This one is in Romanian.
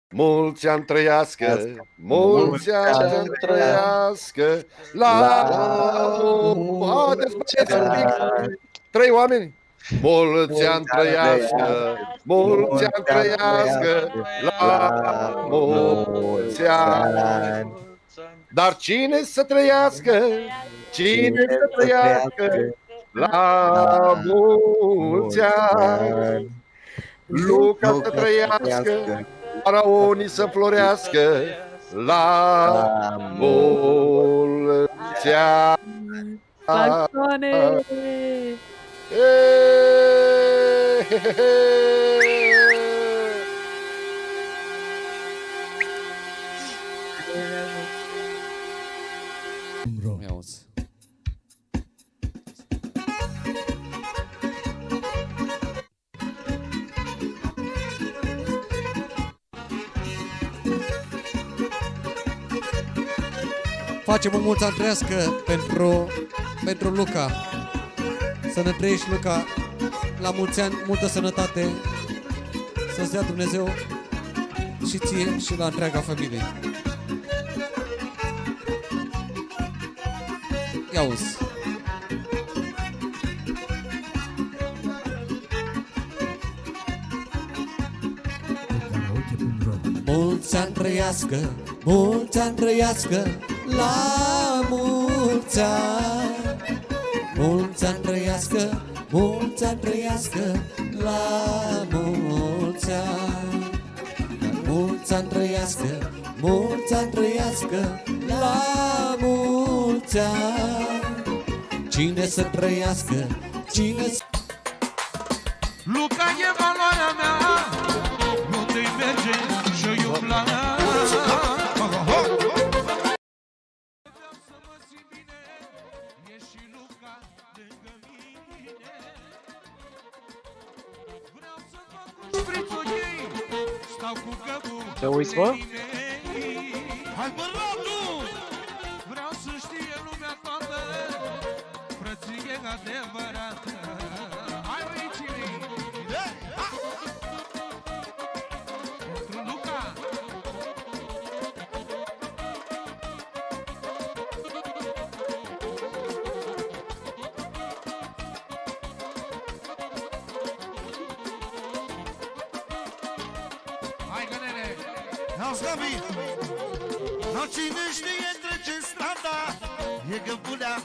Mulți ani trăiască, mulți ani trăiască, la mulți ani. 3 oameni. Mulți ani trăiască, mulți ani trăiască, la mulți ani. Dar cine să trăiască, cine să trăiască, la mulți ani. Luca să trăiască, faraonii să florească, la mulți ani. Canzone! Ia uzi. Facem o mulți ani trăiască pentru Luca. Să ne trăiești, Luca, la mulți ani, multă sănătate, să-ți dea Dumnezeu și ție și la întreaga familie. Ia uzi. Mulți ani trăiască, mulți ani trăiască, la mulți ani. Mulți ani trăiască, mulți ani trăiască, la mulți ani. Mulți ani trăiască, mulți ani trăiască, la mulți ani. Cine să trăiască, cine să... Luca e valoarea mea, nu te-i merge și-o iubla. Să mă simt bine, e și Luca lângă mine. Vreau să fac un șprițul ei, stau cu găbul. Te uiți, mă? Hai bă, nu! Vreau să știe lumea toată, frăție adevărată. Hai băieții! Pentru Luca! Hai că nene! N-au scăpit. Dar cine știe trece strada, e gâmbulea